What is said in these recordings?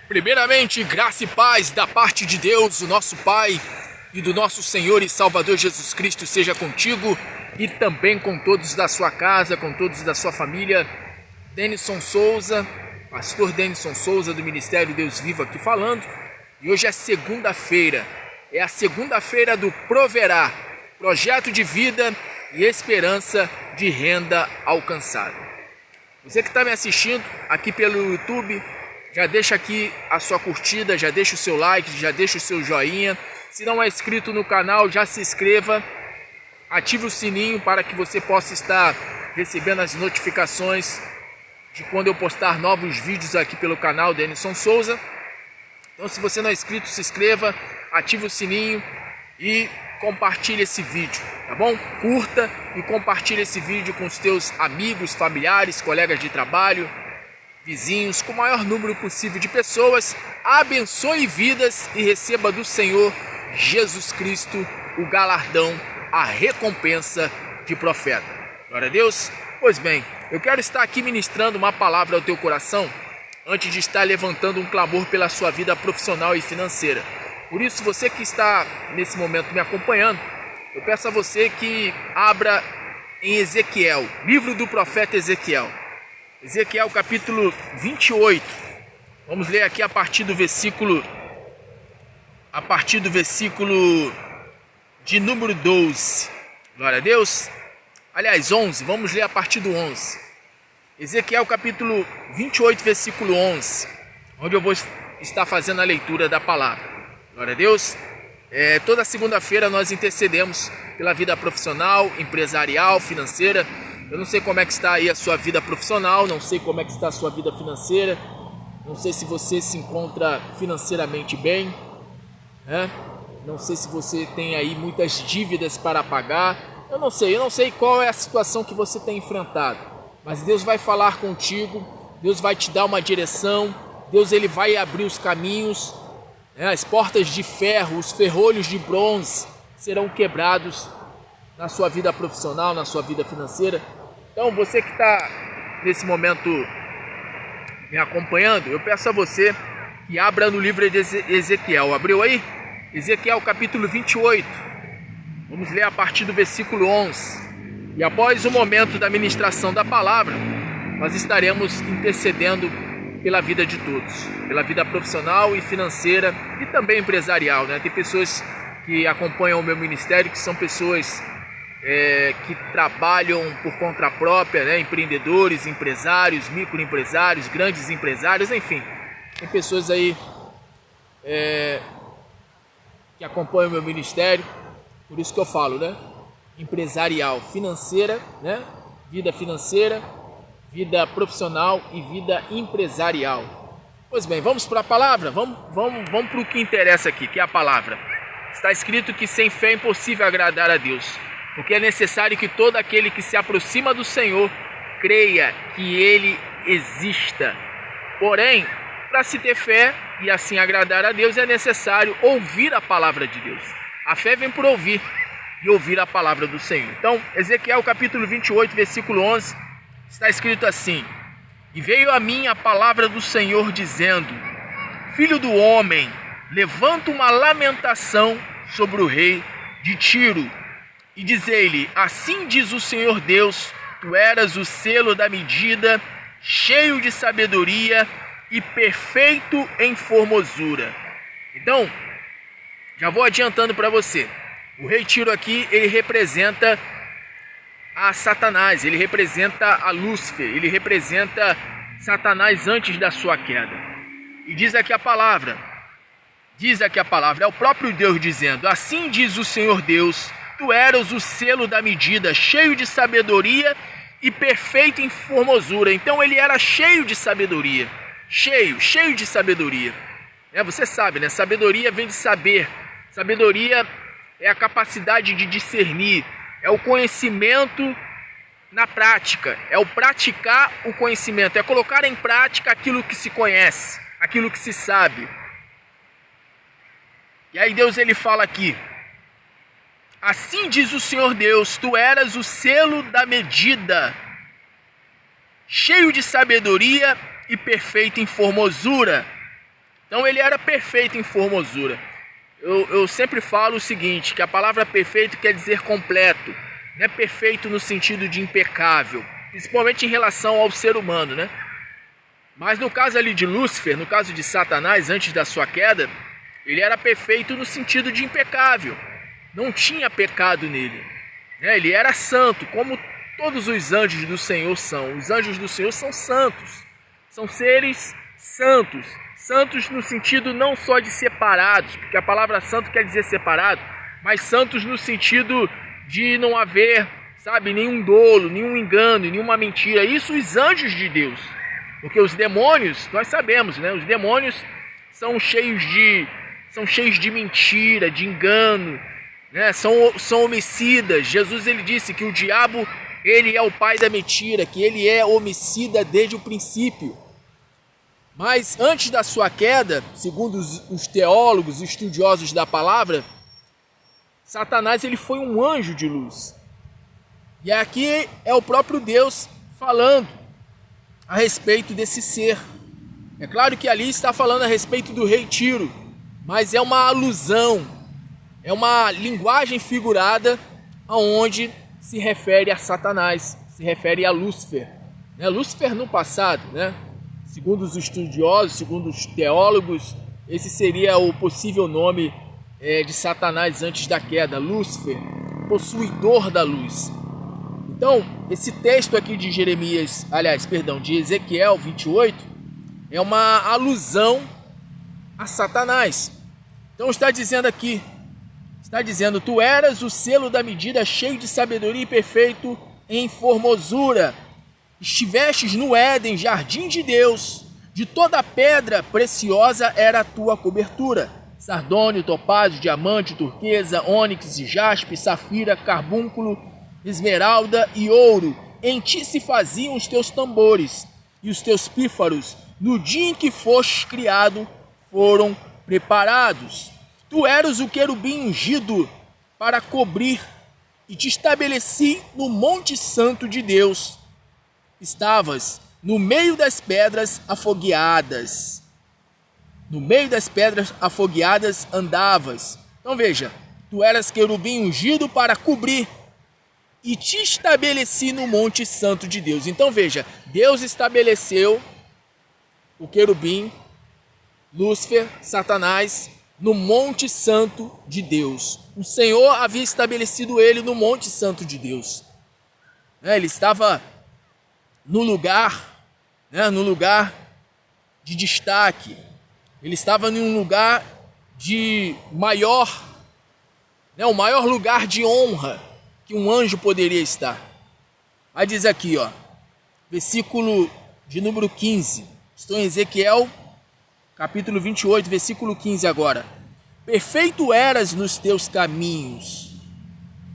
Primeiramente, graça e paz da parte de Deus, o nosso Pai, e do nosso Senhor e Salvador Jesus Cristo seja contigo e também com todos da sua casa, com todos da sua família. Denison Souza, pastor Denison Souza do Ministério Deus Vivo aqui falando. E hoje é segunda-feira, é a segunda-feira do Proverá, projeto de vida e esperança de renda alcançada. Você que está me assistindo aqui pelo YouTube, já deixa aqui a sua curtida, já deixa o seu like, já deixa o seu joinha. Se não é inscrito no canal, já se inscreva, ative o sininho para que você possa estar recebendo as notificações de quando eu postar novos vídeos aqui pelo canal Denison Souza. Então, se você não é inscrito, se inscreva, ative o sininho e compartilhe esse vídeo, tá bom? Curta e compartilhe esse vídeo com os teus amigos, familiares, colegas de trabalho, vizinhos, com o maior número possível de pessoas. Abençoe vidas e receba do Senhor Jesus Cristo o galardão, a recompensa de profeta. Glória a Deus. Pois bem, eu quero estar aqui ministrando uma palavra ao teu coração antes de estar levantando um clamor pela sua vida profissional e financeira. Por isso, você que está nesse momento me acompanhando, eu peço a você que abra em Ezequiel, livro do profeta Ezequiel. Ezequiel capítulo 28. Vamos ler aqui a partir do versículo de número 12. Glória a Deus. Aliás, 11. Vamos ler a partir do 11. Ezequiel capítulo 28, versículo 11, onde eu vou estar fazendo a leitura da palavra. Glória a Deus. Toda segunda-feira nós intercedemos pela vida profissional, empresarial, financeira. Eu não sei como é que está aí a sua vida profissional, não sei como é que está a sua vida financeira, não sei se você se encontra financeiramente bem, né? Não sei se você tem aí muitas dívidas para pagar, eu não sei qual é a situação que você tem enfrentado, mas Deus vai falar contigo, Deus vai te dar uma direção, Deus ele vai abrir os caminhos, né? As portas de ferro, os ferrolhos de bronze serão quebrados na sua vida profissional, na sua vida financeira. Então, você que está nesse momento me acompanhando, eu peço a você que abra no livro de Ezequiel. Abriu aí? Ezequiel capítulo 28. Vamos ler a partir do versículo 11. E após o momento da ministração da palavra, nós estaremos intercedendo pela vida de todos, pela vida profissional e financeira e também empresarial, né? Tem pessoas que acompanham o meu ministério que são pessoas que trabalham por conta própria, né? Empreendedores, empresários, microempresários, grandes empresários, enfim. Tem pessoas aí que acompanham o meu ministério, por isso que eu falo, né? Empresarial, financeira, né? Vida financeira, vida profissional e vida empresarial. Pois bem, vamos para a palavra, vamos para o que interessa aqui, que é a palavra. Está escrito que sem fé é impossível agradar a Deus, porque é necessário que todo aquele que se aproxima do Senhor creia que Ele exista. Porém, para se ter fé e assim agradar a Deus, é necessário ouvir a palavra de Deus. A fé vem por ouvir e ouvir a palavra do Senhor. Então, Ezequiel capítulo 28, versículo 11, está escrito assim: E veio a mim a palavra do Senhor dizendo: Filho do homem, levanta uma lamentação sobre o rei de Tiro, e diz-lhe: Assim diz o Senhor Deus, tu eras o selo da medida, cheio de sabedoria e perfeito em formosura. Então, já vou adiantando para você. O rei Tiro aqui, ele representa a Satanás, ele representa a Lúcifer, ele representa Satanás antes da sua queda. E diz aqui a palavra, é o próprio Deus dizendo: Assim diz o Senhor Deus, tu eras o selo da medida, cheio de sabedoria e perfeito em formosura. Então ele era cheio de sabedoria, cheio de sabedoria. Você sabe, né? Sabedoria vem de saber. Sabedoria é a capacidade de discernir, é o conhecimento na prática, é o praticar o conhecimento, é colocar em prática aquilo que se conhece, aquilo que se sabe. E aí Deus ele fala aqui: Assim diz o Senhor Deus, tu eras o selo da medida, cheio de sabedoria e perfeito em formosura. Então ele era perfeito em formosura. Eu sempre falo o seguinte, que a palavra perfeito quer dizer completo. Não é perfeito no sentido de impecável, principalmente em relação ao ser humano, né? Mas no caso ali de Lúcifer, no caso de Satanás, antes da sua queda, ele era perfeito no sentido de impecável. Não tinha pecado nele, né? Ele era santo, como todos os anjos do Senhor são. Os anjos do Senhor são santos, são seres santos. Santos no sentido não só de separados, porque a palavra santo quer dizer separado, mas santos no sentido de não haver, sabe, nenhum dolo, nenhum engano, nenhuma mentira. Isso os anjos de Deus. Porque os demônios, nós sabemos, né? Os demônios são cheios de mentira, de engano, né? São homicidas. Jesus ele disse que o diabo ele é o pai da mentira, que ele é homicida desde o princípio. Mas antes da sua queda, segundo os teólogos estudiosos da palavra, Satanás ele foi um anjo de luz. E aqui é o próprio Deus falando a respeito desse ser. É claro que ali está falando a respeito do rei Tiro, mas é uma alusão, é uma linguagem figurada aonde se refere a Satanás, se refere a Lúcifer. Lúcifer no passado, né? Segundo os estudiosos, segundo os teólogos, esse seria o possível nome de Satanás antes da queda, Lúcifer, possuidor da luz. Então, esse texto aqui de de Ezequiel 28, é uma alusão a Satanás. Então está dizendo aqui, tu eras o selo da medida cheio de sabedoria e perfeito em formosura. Estivestes no Éden, jardim de Deus, de toda pedra preciosa era a tua cobertura. Sardônio, topázio, diamante, turquesa, ônix, jaspe, safira, carbúnculo, esmeralda e ouro. Em ti se faziam os teus tambores, e os teus pífaros, no dia em que fostes criado, foram preparados. Tu eras o querubim ungido para cobrir, e te estabeleci no monte santo de Deus. Estavas no meio das pedras afogueadas. No meio das pedras afogueadas andavas. Então veja, tu eras querubim ungido para cobrir, e te estabeleci no monte santo de Deus. Então veja, Deus estabeleceu o querubim, Lúcifer, Satanás, no monte santo de Deus. O Senhor havia estabelecido ele no monte santo de Deus. Ele estava no lugar de destaque. Ele estava em um lugar de maior, o maior lugar de honra que um anjo poderia estar. Aí diz aqui, versículo de número 15. Estou em Ezequiel, capítulo 28, versículo 15 agora. Perfeito eras nos teus caminhos.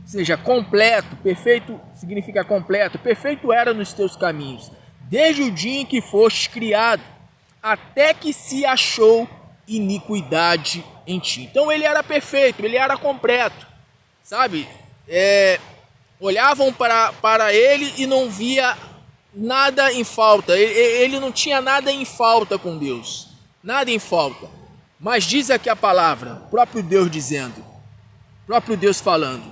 Ou seja, completo, perfeito significa completo. Perfeito era nos teus caminhos, desde o dia em que fostes criado, até que se achou iniquidade em ti. Então ele era perfeito, ele era completo, sabe? Olhavam para ele e não via nada em falta. Ele não tinha nada em falta com Deus, nada em falta. Mas diz aqui a palavra, próprio Deus dizendo, próprio Deus falando: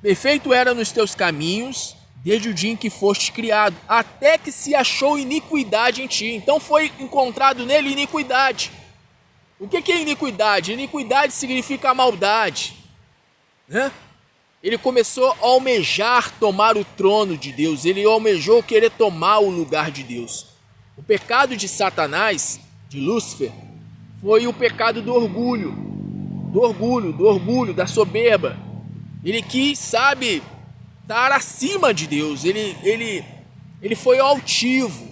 perfeito era nos teus caminhos, desde o dia em que foste criado, até que se achou iniquidade em ti. Então foi encontrado nele iniquidade. O que é iniquidade? Iniquidade significa maldade, né? Ele começou a almejar tomar o trono de Deus. Ele almejou querer tomar o lugar de Deus. O pecado de Satanás, de Lúcifer, foi o pecado do orgulho, da soberba. Ele quis, estar acima de Deus. Ele foi altivo.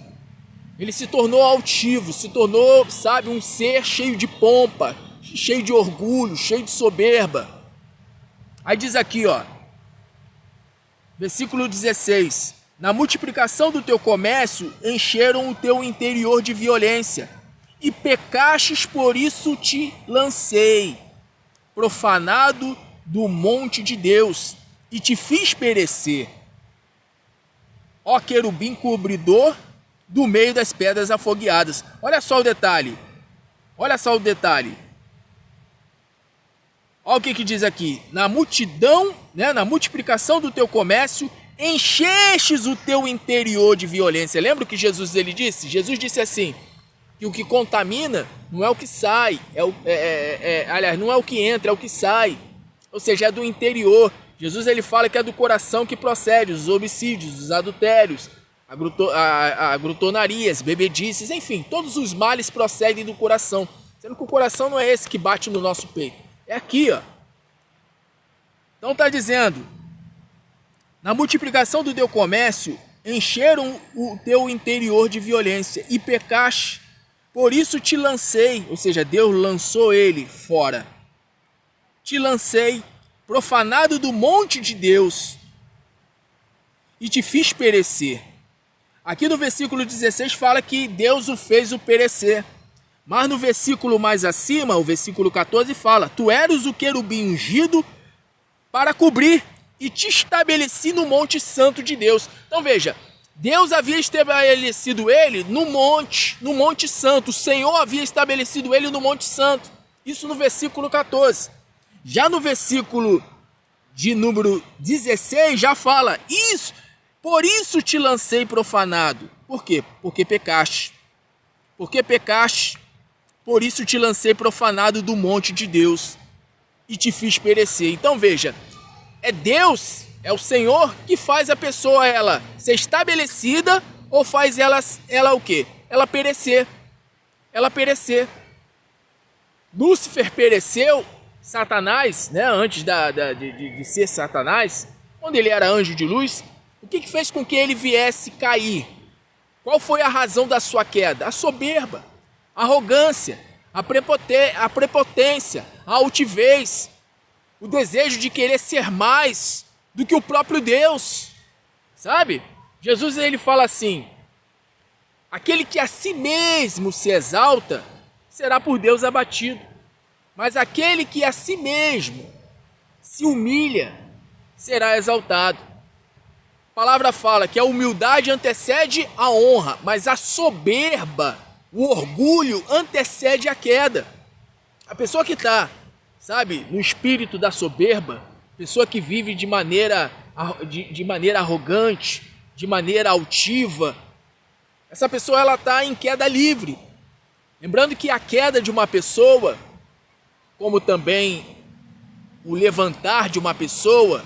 Ele se tornou altivo, se tornou, um ser cheio de pompa, cheio de orgulho, cheio de soberba. Aí diz aqui, versículo 16: na multiplicação do teu comércio encheram o teu interior de violência, e pecastes, por isso te lancei, profanado do monte de Deus, e te fiz perecer, ó querubim cobridor do meio das pedras afogueadas. Olha só o detalhe, Olha só o detalhe. Olha o que diz aqui. Na multidão, né, na multiplicação do teu comércio, enchestes o teu interior de violência. Lembra o que Jesus ele disse? Jesus disse assim, que o que contamina não é o que sai, aliás, não é o que entra, é o que sai. Ou seja, é do interior. Jesus ele fala que é do coração que procede os homicídios, os adultérios, a glutonarias, bebedices, enfim, todos os males procedem do coração. Sendo que o coração não é esse que bate no nosso peito. É aqui, ó. Então está dizendo, na multiplicação do teu comércio, encheram o teu interior de violência e pecaste. Por isso te lancei, ou seja, Deus lançou ele fora. Te lancei, profanado do monte de Deus, e te fiz perecer. Aqui no versículo 16 fala que Deus o fez perecer. Mas no versículo mais acima, o versículo 14, fala: tu eras o querubim ungido para cobrir, e te estabeleci no monte santo de Deus. Então veja, Deus havia estabelecido ele no monte santo. O Senhor havia estabelecido ele no monte santo. Isso no versículo 14. Já no versículo de número 16 já fala isso. Por isso te lancei profanado. Por quê? Porque pecaste. Porque pecaste. Por isso te lancei profanado do monte de Deus e te fiz perecer. Então veja, é Deus, é o Senhor que faz a pessoa ela ser estabelecida ou faz ela o quê? Ela perecer. Ela perecer. Lúcifer pereceu, Satanás, né, antes de ser Satanás, quando ele era anjo de luz, o que fez com que ele viesse cair? Qual foi a razão da sua queda? A soberba, a arrogância, a prepotência, a altivez, o desejo de querer ser mais do que o próprio Deus, sabe? Jesus ele fala assim, aquele que a si mesmo se exalta, será por Deus abatido, mas aquele que a si mesmo se humilha, será exaltado. A palavra fala que a humildade antecede a honra, mas a soberba, o orgulho antecede a queda. A pessoa que está, sabe, no espírito da soberba, pessoa que vive de maneira arrogante, de maneira altiva, essa pessoa ela está em queda livre. Lembrando que a queda de uma pessoa, como também o levantar de uma pessoa,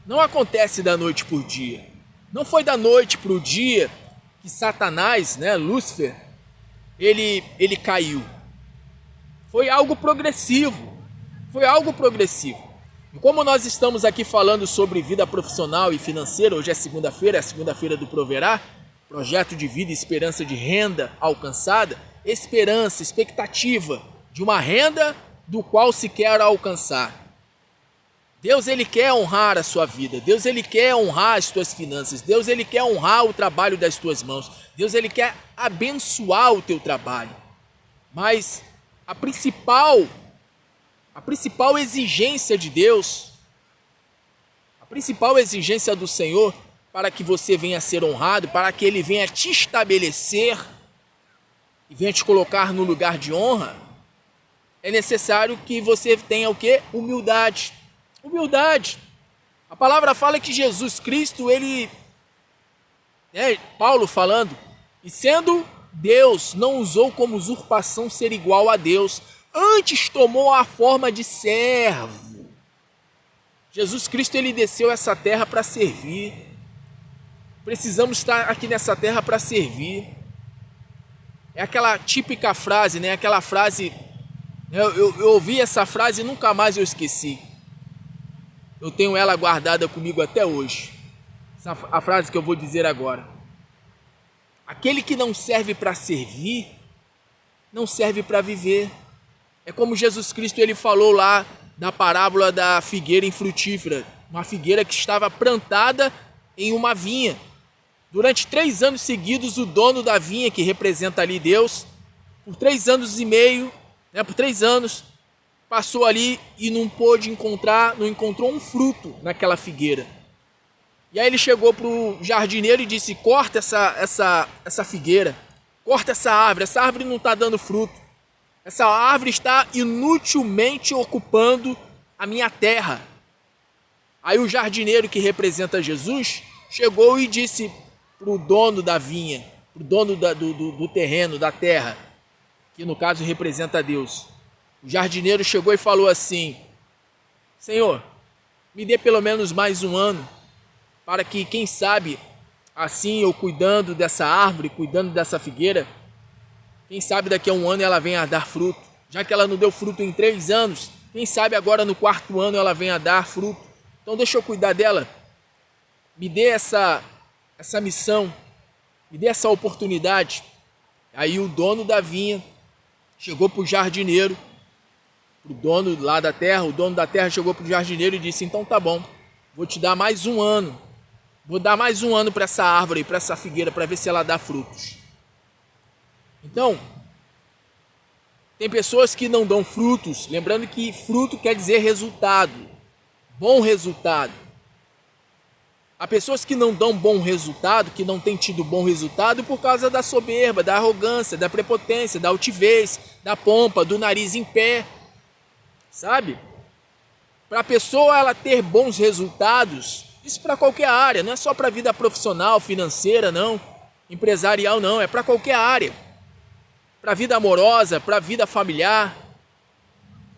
não acontece da noite por dia. Não foi da noite para o dia que Satanás, né, Lúcifer, ele caiu. Foi algo progressivo. Foi algo progressivo. E como nós estamos aqui falando sobre vida profissional e financeira, hoje é segunda-feira, é a segunda-feira do Proverá, projeto de vida e esperança de renda alcançada, esperança, expectativa de uma renda do qual se quer alcançar. Deus ele quer honrar a sua vida, Deus ele quer honrar as tuas finanças, Deus ele quer honrar o trabalho das tuas mãos, Deus ele quer abençoar o teu trabalho. Mas a principal exigência de Deus, a principal exigência do Senhor para que você venha a ser honrado, para que ele venha te estabelecer e venha te colocar no lugar de honra, é necessário que você tenha o quê? Humildade. Humildade. A palavra fala que Jesus Cristo, ele, Paulo falando, e sendo Deus, não usou como usurpação ser igual a Deus, antes tomou a forma de servo. Jesus Cristo, ele desceu essa terra para servir. Precisamos estar aqui nessa terra para servir. É aquela típica frase, né? Aquela frase, eu ouvi essa frase e nunca mais eu esqueci. Eu tenho ela guardada comigo até hoje. A frase que eu vou dizer agora. Aquele que não serve para servir, não serve para viver. É como Jesus Cristo ele falou lá na parábola da figueira infrutífera. Uma figueira que estava plantada em uma vinha. Durante 3 anos seguidos, o dono da vinha, que representa ali Deus, por 3 anos e meio, por 3 anos, passou ali e não encontrou um fruto naquela figueira. E aí ele chegou para o jardineiro e disse, corta essa figueira, corta essa árvore não está dando fruto. Essa árvore está inutilmente ocupando a minha terra. Aí o jardineiro, que representa Jesus, chegou e disse para o dono da vinha, para o dono do terreno, da terra, que no caso representa Deus. O jardineiro chegou e falou assim: Senhor, me dê pelo menos mais um ano, para que, quem sabe, assim eu cuidando dessa árvore, cuidando dessa figueira, quem sabe daqui a um ano ela venha a dar fruto. Já que ela não deu fruto em 3 anos, quem sabe agora no 4º ano ela venha a dar fruto. Então deixa eu cuidar dela. Me dê essa missão, me dê essa oportunidade. Aí o dono da vinha chegou para o jardineiro, para o dono lá da terra. O dono da terra chegou para o jardineiro e disse: então tá bom, vou te dar mais um ano. Vou dar mais um ano para essa árvore, para essa figueira, para ver se ela dá frutos. Então, tem pessoas que não dão frutos, lembrando que fruto quer dizer resultado, bom resultado. Há pessoas que não dão bom resultado, que não têm tido bom resultado por causa da soberba, da arrogância, da prepotência, da altivez, da pompa, do nariz em pé, sabe? Para a pessoa ela ter bons resultados, isso para qualquer área, não é só para a vida profissional, financeira, não, empresarial não, é para qualquer área. Para a vida amorosa, para a vida familiar,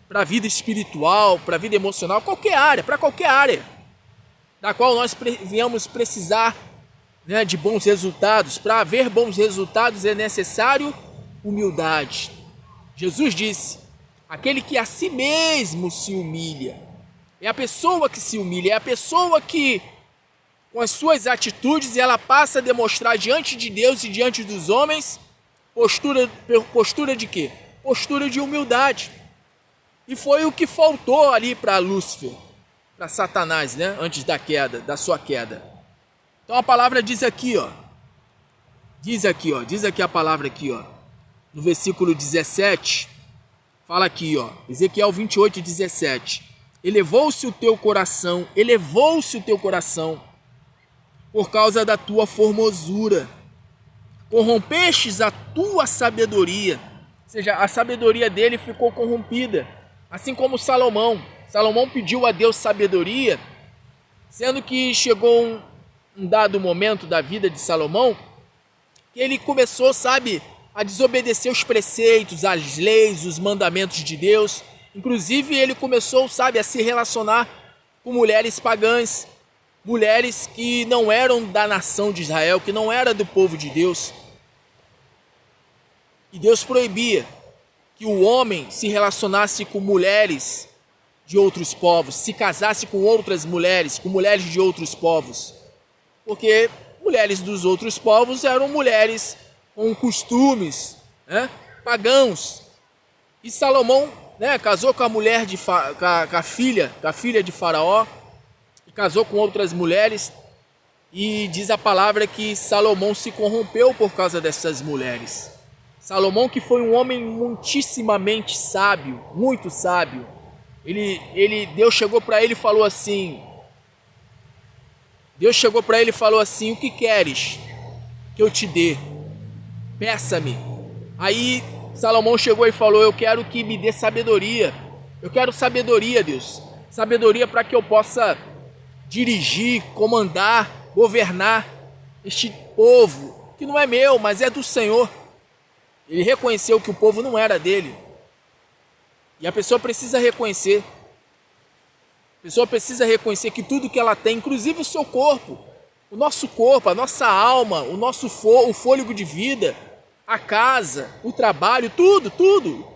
para a vida espiritual, para a vida emocional, qualquer área, para qualquer área, da qual nós venhamos precisar, né, de bons resultados. Para haver bons resultados é necessário humildade. Jesus disse: aquele que a si mesmo se humilha, é a pessoa que se humilha, é a pessoa que, com as suas atitudes, ela passa a demonstrar diante de Deus e diante dos homens postura de quê? Postura de humildade. E foi o que faltou ali para Lúcifer, para Satanás, né? Antes da queda, da sua queda. Então a palavra diz aqui, ó. Diz aqui a palavra aqui, ó. No versículo 17, fala aqui, ó. Ezequiel 28, 17. Elevou-se o teu coração por causa da tua formosura. Corrompestes a tua sabedoria. Ou seja, a sabedoria dele ficou corrompida. Assim como Salomão. Salomão pediu a Deus sabedoria, sendo que chegou um dado momento da vida de Salomão que ele começou, sabe, a desobedecer os preceitos, as leis, os mandamentos de Deus. Inclusive ele começou, sabe, a se relacionar com mulheres pagãs, mulheres que não eram da nação de Israel, que não era do povo de Deus. E Deus proibia que o homem se relacionasse com mulheres de outros povos, se casasse com outras mulheres, com mulheres de outros povos. Porque mulheres dos outros povos eram mulheres com costumes, né, pagãos. E Salomão, né, casou com a mulher com a filha de Faraó, e casou com outras mulheres. E diz a palavra que Salomão se corrompeu por causa dessas mulheres. Salomão, que foi um homem muitíssimamente sábio, muito sábio. Deus chegou para ele e falou assim: o que queres que eu te dê? Peça-me. Aí Salomão chegou e falou: eu quero que me dê sabedoria. Eu quero sabedoria, Deus. Sabedoria para que eu possa dirigir, comandar, governar este povo, que não é meu, mas é do Senhor. Ele reconheceu que o povo não era dele. E a pessoa precisa reconhecer. A pessoa precisa reconhecer que tudo que ela tem, inclusive o seu corpo, o nosso corpo, a nossa alma, o fôlego de vida, a casa, o trabalho, tudo.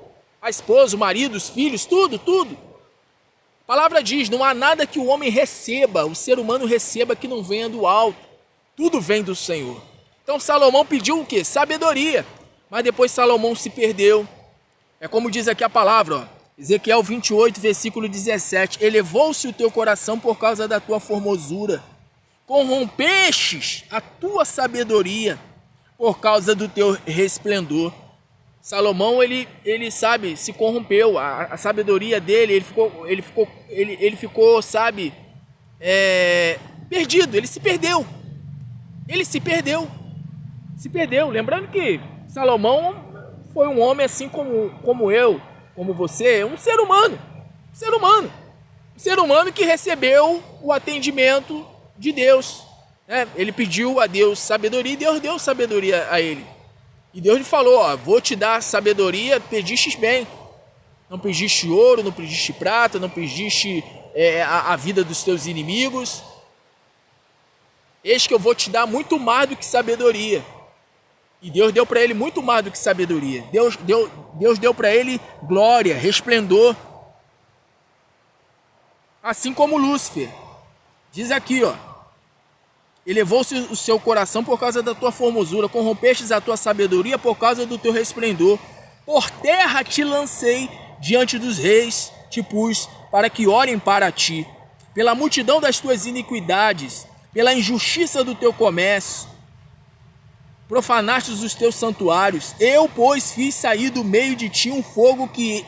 A esposa, o marido, os filhos, tudo. A palavra diz: não há nada que o homem receba, o ser humano receba, que não venha do alto. Tudo vem do Senhor. Então Salomão pediu o quê? Sabedoria. Mas depois Salomão se perdeu. É como diz aqui a palavra, ó, Ezequiel 28, versículo 17. Elevou-se o teu coração por causa da tua formosura. Corrompestes a tua sabedoria por causa do teu resplendor. Salomão, ele sabe, se corrompeu. A sabedoria dele, ele ficou, sabe, perdido. Ele se perdeu. Se perdeu. Lembrando que Salomão foi um homem assim como eu, como você, um ser humano. Um ser humano. Um ser humano que recebeu o atendimento de Deus. Né? Ele pediu a Deus sabedoria e Deus deu sabedoria a ele. E Deus lhe falou, ó, vou te dar sabedoria, pedistes bem. Não pediste ouro, não pediste prata, não pediste a vida dos teus inimigos. Eis que eu vou te dar muito mais do que sabedoria. E Deus deu para ele muito mais do que sabedoria. Deus deu para ele glória, resplendor. Assim como Lúcifer. Diz aqui, ó. Elevou-se o seu coração por causa da tua formosura, corrompestes a tua sabedoria por causa do teu resplendor. Por terra te lancei, diante dos reis te pus, para que orem para ti. Pela multidão das tuas iniquidades, pela injustiça do teu comércio, profanastes os teus santuários. Eu, pois, fiz sair do meio de ti um fogo que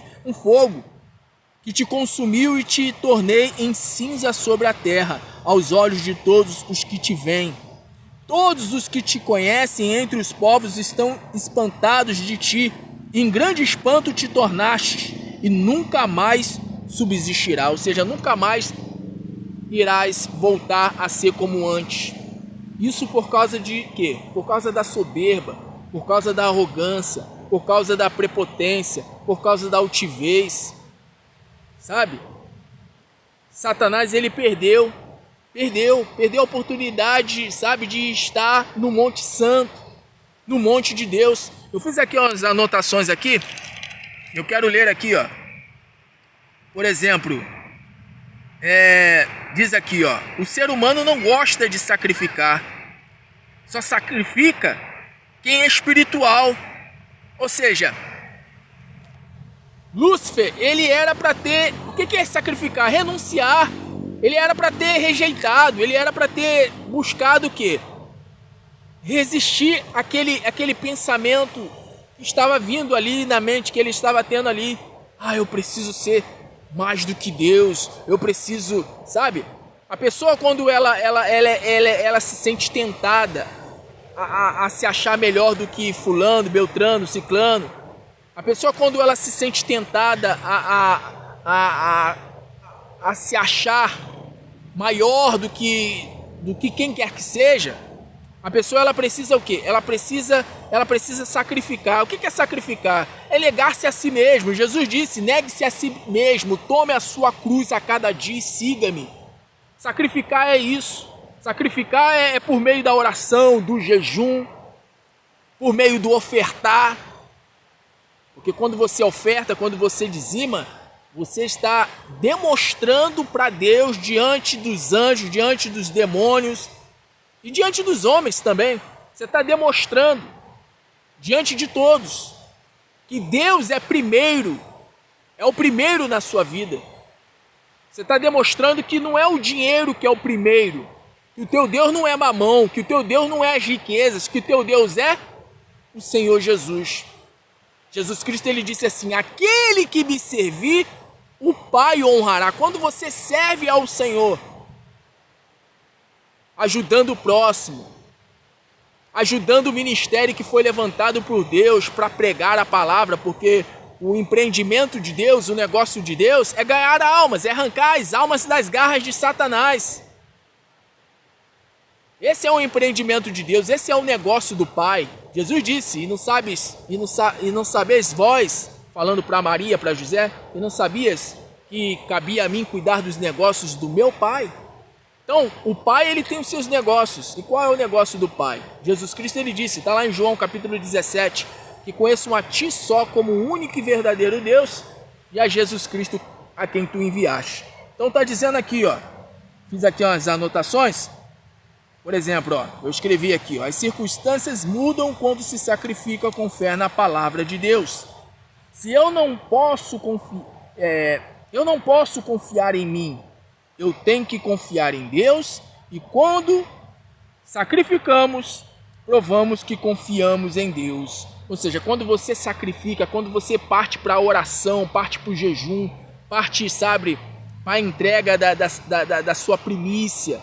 te consumiu e te tornei em cinza sobre a terra, aos olhos de todos os que te veem. Todos os que te conhecem entre os povos estão espantados de ti, e em grande espanto te tornaste, e nunca mais subsistirá, ou seja, nunca mais irás voltar a ser como antes. Isso por causa de quê? Por causa da soberba, por causa da arrogância, por causa da prepotência, por causa da altivez. Sabe? Satanás, ele perdeu a oportunidade, sabe, de estar no Monte Santo, no Monte de Deus. Eu fiz aqui umas anotações aqui, eu quero ler aqui, ó. Por exemplo, diz aqui, ó, o ser humano não gosta de sacrificar, só sacrifica quem é espiritual. Ou seja, Lúcifer, ele era para ter, o que é sacrificar? Renunciar. Ele era para ter rejeitado, ele era para ter buscado o quê? Resistir àquele pensamento que estava vindo ali na mente, que ele estava tendo ali. Ah, eu preciso ser mais do que Deus, eu preciso, sabe? A pessoa, quando ela se sente tentada a se achar melhor do que fulano, beltrano, ciclano, a pessoa, quando ela se sente tentada a se achar maior do que quem quer que seja, a pessoa, ela precisa o quê? Ela precisa sacrificar. O que é sacrificar? É negar-se a si mesmo. Jesus disse, negue-se a si mesmo, tome a sua cruz a cada dia e siga-me. Sacrificar é isso. Sacrificar é por meio da oração, do jejum, por meio do ofertar. Porque quando você oferta, quando você dizima, você está demonstrando para Deus, diante dos anjos, diante dos demônios e diante dos homens também. Você está demonstrando diante de todos que Deus é o primeiro na sua vida. Você está demonstrando que não é o dinheiro que é o primeiro, que o teu Deus não é mamão, que o teu Deus não é as riquezas, que o teu Deus é o Senhor Jesus. Jesus Cristo, ele disse assim, aquele que me servir, o Pai honrará. Quando você serve ao Senhor, ajudando o próximo, ajudando o ministério que foi levantado por Deus para pregar a palavra, porque o empreendimento de Deus, o negócio de Deus é ganhar almas, é arrancar as almas das garras de Satanás. Esse é o empreendimento de Deus, esse é o negócio do Pai. Jesus disse, e não sabeis vós, falando para Maria, para José, e não sabias que cabia a mim cuidar dos negócios do meu Pai? Então, o Pai, ele tem os seus negócios. E qual é o negócio do Pai? Jesus Cristo, ele disse, está lá em João capítulo 17, que conheçam a ti só como o único e verdadeiro Deus e a Jesus Cristo a quem tu enviaste. Então está dizendo aqui, ó, fiz aqui umas anotações. Por exemplo, ó, eu escrevi aqui, ó, as circunstâncias mudam quando se sacrifica com fé na palavra de Deus. Se eu não posso confiar em mim, eu tenho que confiar em Deus, e quando sacrificamos, provamos que confiamos em Deus. Ou seja, quando você sacrifica, quando você parte para a oração, parte para o jejum, parte, sabe, para a entrega da sua primícia,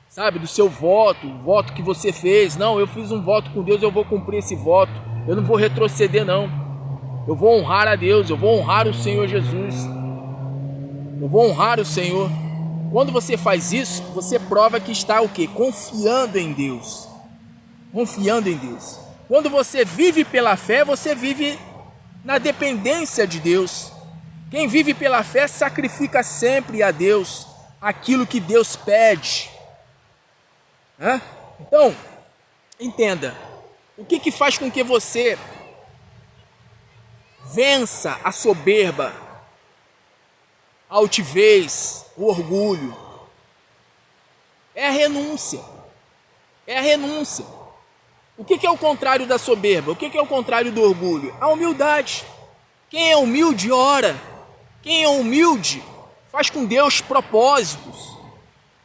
sabe, do seu voto, o voto que você fez. Não, eu fiz um voto com Deus, eu vou cumprir esse voto, eu não vou retroceder não. Eu vou honrar a Deus, eu vou honrar o Senhor Jesus. Eu vou honrar o Senhor. Quando você faz isso, você prova que está o quê? Confiando em Deus. Confiando em Deus. Quando você vive pela fé, você vive na dependência de Deus. Quem vive pela fé sacrifica sempre a Deus aquilo que Deus pede. Então, entenda, o que faz com que você vença a soberba, a altivez, o orgulho? É a renúncia. É a renúncia. O que é o contrário da soberba? O que é o contrário do orgulho? A humildade. Quem é humilde, ora. Quem é humilde, faz com Deus propósitos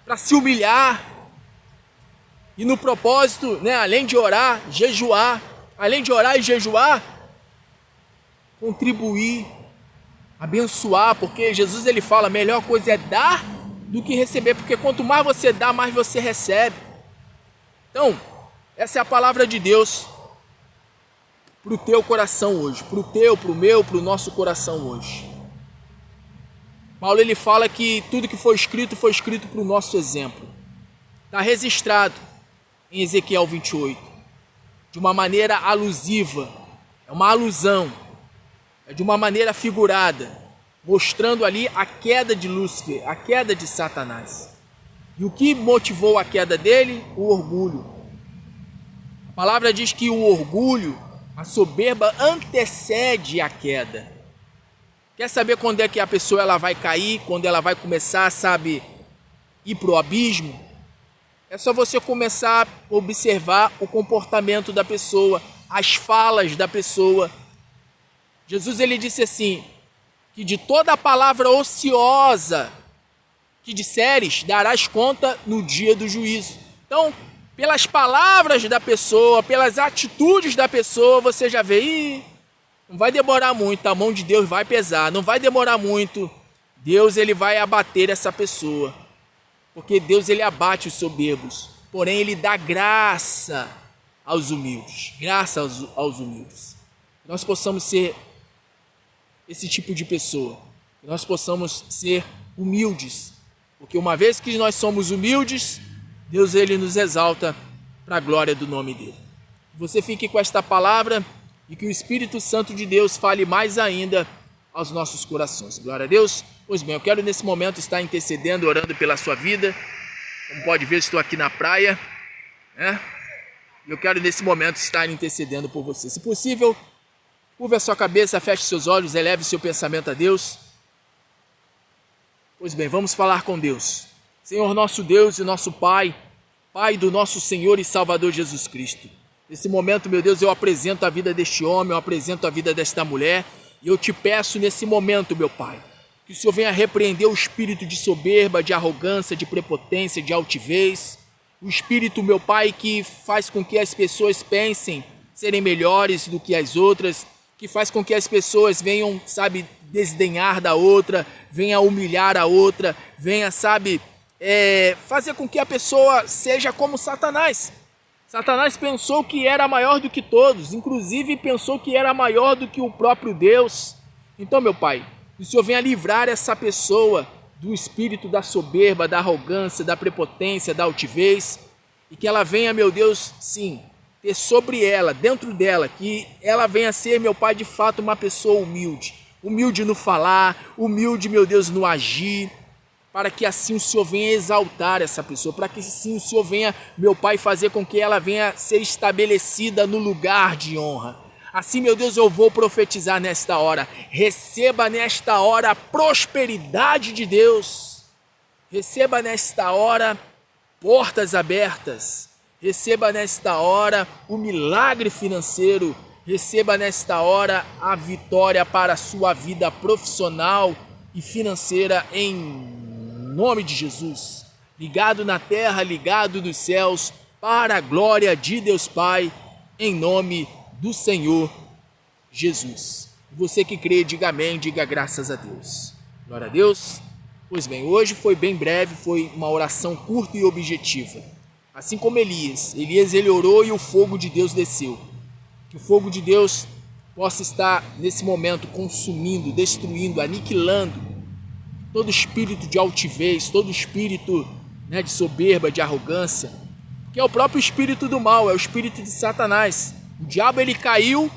para se humilhar. E no propósito, além de orar, jejuar. Além de orar e jejuar, contribuir, abençoar. Porque Jesus ele fala, a melhor coisa é dar do que receber. Porque quanto mais você dá, mais você recebe. Então, essa é a palavra de Deus para o teu coração hoje, para o teu, para o meu, para o nosso coração hoje. Paulo ele fala que tudo que foi escrito para o nosso exemplo. Está registrado em Ezequiel 28, de uma maneira alusiva, é uma alusão, é de uma maneira figurada, mostrando ali a queda de Lúcifer, a queda de Satanás. E o que motivou a queda dele? O orgulho. A palavra diz que o orgulho, a soberba, antecede a queda. Quer saber quando é que a pessoa ela vai cair, quando ela vai começar, ir para o abismo? É só você começar a observar o comportamento da pessoa, as falas da pessoa. Jesus ele disse assim, que de toda a palavra ociosa que disseres, darás conta no dia do juízo. Então, pelas palavras da pessoa, pelas atitudes da pessoa, você já vê, não vai demorar muito, a mão de Deus vai pesar, não vai demorar muito, Deus ele vai abater essa pessoa, porque Deus ele abate os soberbos, porém ele dá graça aos humildes, graça aos humildes. Que nós possamos ser esse tipo de pessoa, que nós possamos ser humildes, porque uma vez que nós somos humildes, Deus ele nos exalta para a glória do nome dele. Você fique com esta palavra e que o Espírito Santo de Deus fale mais ainda aos nossos corações. Glória a Deus. Pois bem, eu quero nesse momento estar intercedendo, orando pela sua vida. Como pode ver, estou aqui na praia, E eu quero nesse momento estar intercedendo por você. Se possível, curva a sua cabeça, feche seus olhos, eleve seu pensamento a Deus. Pois bem, vamos falar com Deus. Senhor nosso Deus e nosso Pai, Pai do nosso Senhor e Salvador Jesus Cristo. Nesse momento, meu Deus, eu apresento a vida deste homem, eu apresento a vida desta mulher, e eu te peço nesse momento, meu Pai, que o Senhor venha repreender o espírito de soberba, de arrogância, de prepotência, de altivez, o espírito, meu Pai, que faz com que as pessoas pensem serem melhores do que as outras, que faz com que as pessoas venham, desdenhar da outra, venha humilhar a outra, venha, fazer com que a pessoa seja como Satanás. Satanás pensou que era maior do que todos, inclusive pensou que era maior do que o próprio Deus. Então, meu Pai, que o Senhor venha livrar essa pessoa do espírito da soberba, da arrogância, da prepotência, da altivez, e que ela venha, meu Deus, sim, ter sobre ela, dentro dela, que ela venha ser, meu Pai, de fato uma pessoa humilde. Humilde no falar, humilde, meu Deus, no agir, para que assim o Senhor venha exaltar essa pessoa, para que assim o Senhor venha, meu Pai, fazer com que ela venha ser estabelecida no lugar de honra. Assim, meu Deus, eu vou profetizar nesta hora. Receba nesta hora a prosperidade de Deus. Receba nesta hora portas abertas. Receba nesta hora o milagre financeiro. Receba nesta hora a vitória para a sua vida profissional e financeira em nome de Jesus. Ligado na terra, ligado nos céus, para a glória de Deus Pai, em nome do Senhor Jesus. Você que crê, diga amém, diga graças a Deus. Glória a Deus. Pois bem, hoje foi bem breve, foi uma oração curta e objetiva. Assim como Elias ele orou e o fogo de Deus desceu. Que o fogo de Deus possa estar nesse momento consumindo, destruindo, aniquilando todo espírito de altivez, todo espírito, né, de soberba, de arrogância, que é o próprio espírito do mal, é o espírito de Satanás. O diabo, ele caiu,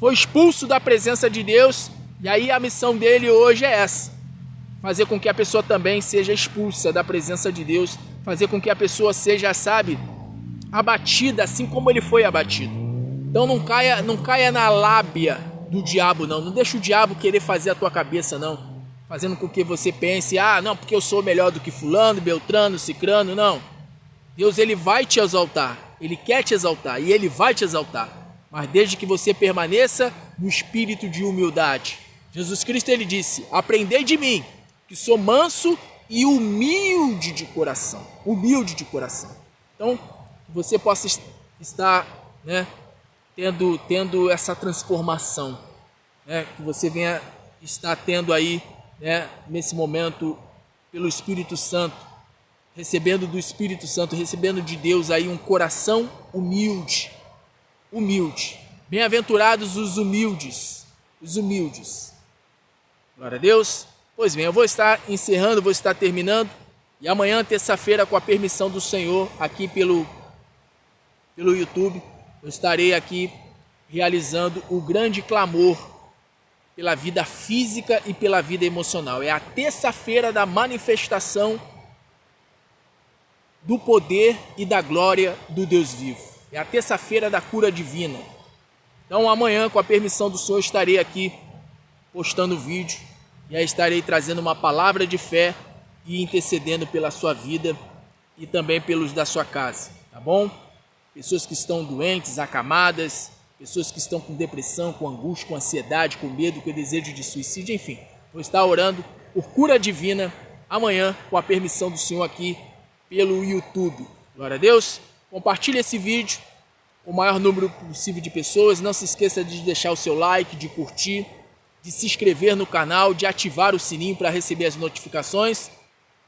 foi expulso da presença de Deus, e aí a missão dele hoje é essa: fazer com que a pessoa também seja expulsa da presença de Deus, fazer com que a pessoa seja, sabe, abatida assim como ele foi abatido. Então não caia na lábia do diabo, não deixa o diabo querer fazer a tua cabeça, não, fazendo com que você pense, não, porque eu sou melhor do que fulano, beltrano, cicrano. Não. Deus, ele vai te exaltar, ele quer te exaltar e ele vai te exaltar, mas desde que você permaneça no espírito de humildade. Jesus Cristo, ele disse: aprendei de mim, que sou manso e humilde de coração. Humilde de coração. Então, que você possa estar, né, tendo essa transformação, né, que você venha estar tendo aí, né, nesse momento, pelo Espírito Santo, recebendo do Espírito Santo, recebendo de Deus aí um coração humilde. Humilde. Bem-aventurados os humildes. Os humildes. Glória a Deus. Pois bem, eu vou estar encerrando, vou estar terminando. E amanhã, terça-feira, com a permissão do Senhor, aqui pelo YouTube, eu estarei aqui realizando o grande clamor pela vida física e pela vida emocional. É a terça-feira da manifestação do poder e da glória do Deus vivo. É a terça-feira da cura divina. Então amanhã, com a permissão do Senhor, estarei aqui postando vídeo e aí estarei trazendo uma palavra de fé e intercedendo pela sua vida e também pelos da sua casa, tá bom? Pessoas que estão doentes, acamadas, pessoas que estão com depressão, com angústia, com ansiedade, com medo, com desejo de suicídio, enfim. Vou estar orando por cura divina amanhã, com a permissão do Senhor, aqui pelo YouTube. Glória a Deus. Compartilhe esse vídeo com o maior número possível de pessoas. Não se esqueça de deixar o seu like, de curtir, de se inscrever no canal, de ativar o sininho para receber as notificações.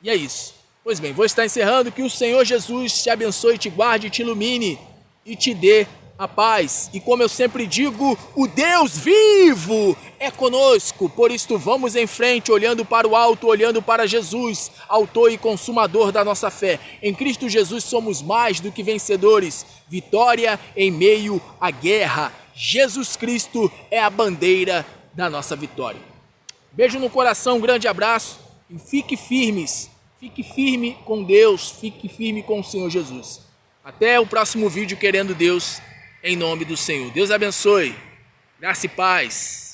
E é isso. Pois bem, vou estar encerrando. Que o Senhor Jesus te abençoe, te guarde, te ilumine e te dê a paz. E como eu sempre digo, o Deus vivo é conosco. Por isto vamos em frente, olhando para o alto, olhando para Jesus, autor e consumador da nossa fé. Em Cristo Jesus somos mais do que vencedores. Vitória em meio à guerra. Jesus Cristo é a bandeira da nossa vitória. Beijo no coração, um grande abraço e fique firmes. Fique firme com Deus, fique firme com o Senhor Jesus. Até o próximo vídeo, querendo Deus, em nome do Senhor. Deus abençoe. Graça e paz.